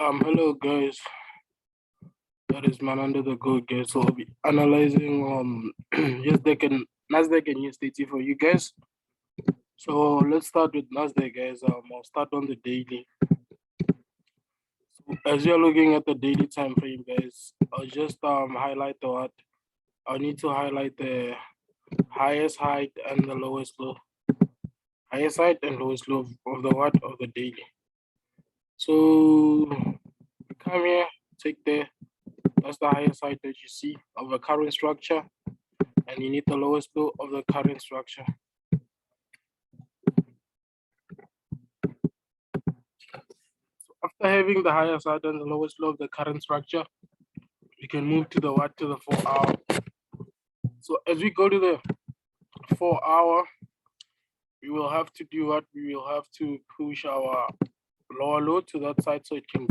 Hello guys, that is man under the good guys. So I'll be analyzing Nasdaq and USA30 for you guys. So let's start with Nasdaq guys. I'll start on the daily. So as you're looking at the daily time frame, guys, I'll just highlight the what I need to highlight the highest height and the lowest low. Highest height and lowest low of the what of the daily. So come here, take that's the highest height that you see of the current structure, and you need the lowest low of the current structure. So after having the highest height and the lowest low of the current structure, we can move to the what to the 4 hour. So as we go to the 4 hour, we will have to do what? We will have to push our lower low to that side so it can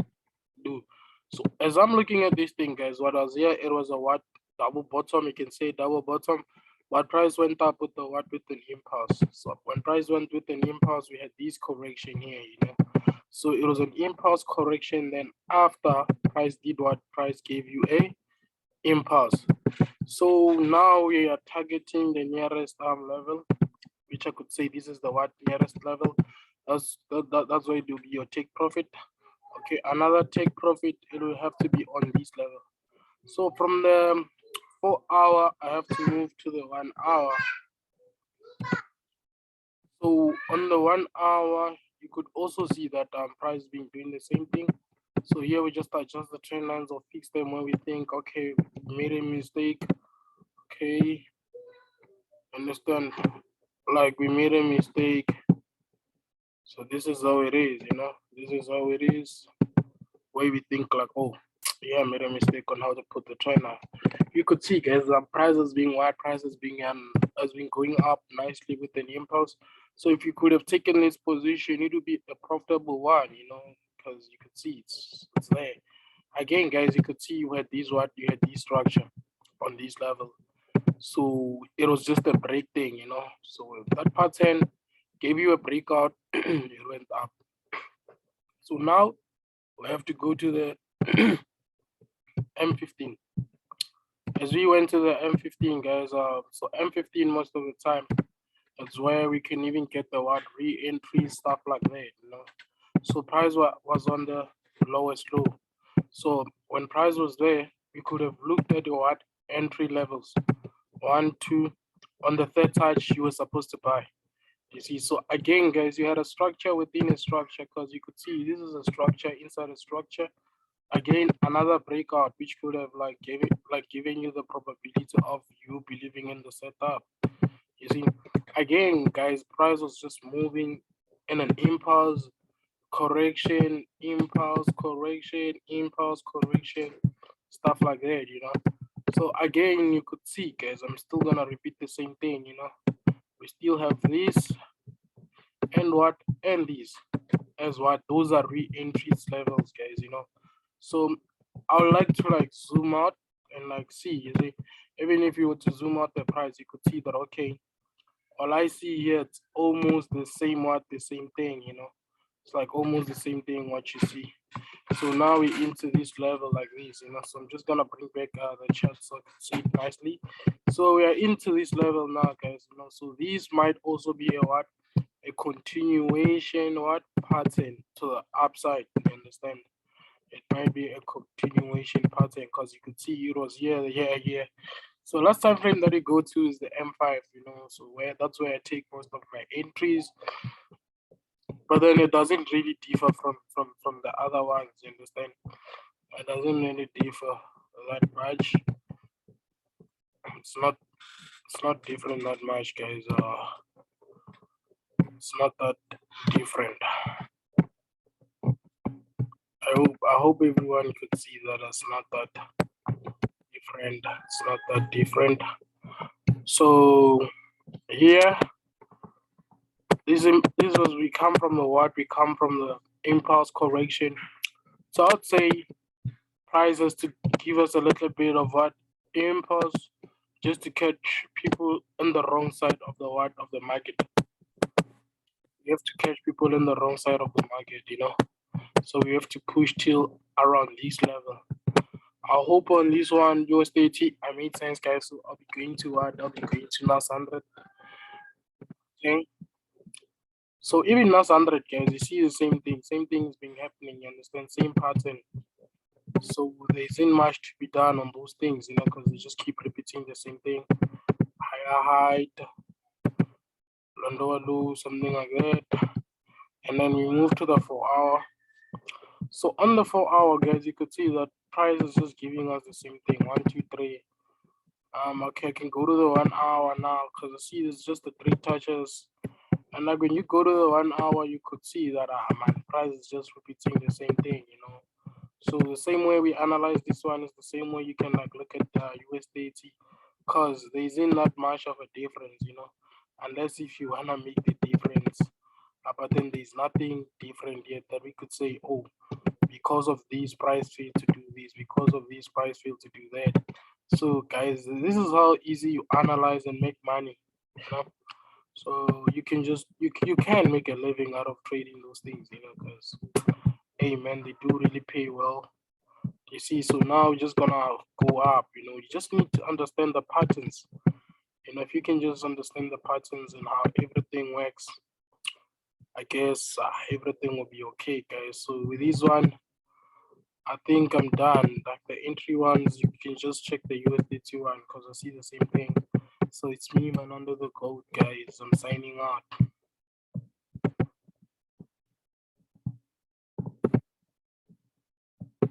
do. So as I'm looking at this thing, guys, what was here, it was a what? Double bottom, you can say double bottom, but price went up with the what? With an impulse. So when price went with an impulse, we had this correction here, you know. So it was an impulse correction. Then after price did what? Price gave you a impulse. So now we are targeting the nearest level, which I could say this is the what? Nearest level. That's why it will be your take profit. Okay, another take profit, it will have to be on this level. So from the 4 hour, I have to move to the 1 hour. So on the 1 hour, you could also see that price being doing the same thing. So here we just adjust the trend lines or fix them when we think, okay, we made a mistake. Okay, understand? Like we made a mistake. So this is how it is, you know. This is how it is. Where we think like, oh, yeah, I made a mistake on how to put the trend now. You could see, guys, prices being wide, prices being has been going up nicely with an impulse. So if you could have taken this position, it would be a profitable one, you know, because you could see it's there. Again, guys, you could see you had this structure on this level. So it was just a break thing, you know. So that pattern gave you a breakout, it went up. So now we have to go to the M15. As we went to the M15, guys, so M15 most of the time, that's where we can even get the what re-entry stuff like that, you know. So price was on the lowest low. So when price was there, we could have looked at the what entry levels. 1, 2, on the third touch you were supposed to buy. You see, so again, guys, you had a structure within a structure, because you could see this is a structure inside a structure. Again, another breakout, which could have giving you the probability of you believing in the setup. You see, again, guys, price was just moving in an impulse correction, impulse correction, impulse correction, stuff like that, you know. So again, you could see, guys, I'm still gonna repeat the same thing, you know. We still have this and what and this as what those are re-entry levels, guys, you know. So I would like to zoom out and see, you see, even if you were to zoom out the price, you could see that, okay, all I see here, it's almost the same thing, you know. It's like almost the same thing what you see. So now we're into this level like this, you know. So I'm just gonna bring back the chart so I can see it nicely. So we are into this level now, guys, you know. So this might also be a continuation pattern to the upside, you understand? It might be a continuation pattern, because you could see it was here. So last time frame that we go to is the M5, you know, so that's where I take most of my entries. But then it doesn't really differ from the other ones, you understand? It doesn't really differ that much. It's not different that much, guys. It's not that different. I hope everyone could see that it's not that different. It's not that different. So here, we come from the what? We come from the impulse correction. So I'd say price has to give us a little bit of what impulse, just to catch people on the wrong side of the market. You have to catch people on the wrong side of the market, you know. So we have to push till around this level. I hope on this one, US30, I made sense, guys. So I'll be going to what? I'll be going to NAS 100. Okay. So even NAS 100, guys, you see the same thing is being happening. You understand? Same pattern. So there isn't much to be done on those things, you know, because they just keep repeating the same thing. Higher height, lower low, something like that. And then we move to the 4 hour. So on the 4 hour, guys, you could see that price is just giving us the same thing. 1, 2, 3. Okay, I can go to the 1 hour now because I see there's just the 3 touches. And like when you go to the 1 hour, you could see that my price is just repeating the same thing, you know. So the same way we analyze this one is the same way you can like look at the US30, because there isn't that much of a difference, you know, unless if you wanna make the difference. But then there's nothing different yet that we could say, oh, because of these price failed to do this, because of these price failed to do that. So guys, this is how easy you analyze and make money, you know. So you can just you can make a living out of trading those things, you know, because hey man, they do really pay well. You see, so now we're just gonna go up, you know. You just need to understand the patterns. You know, if you can just understand the patterns and how everything works, I guess everything will be okay, guys. So with this one, I think I'm done. Like the entry ones, you can just check the USDT one because I see the same thing. So it's me, man, under the code, guys. I'm signing out.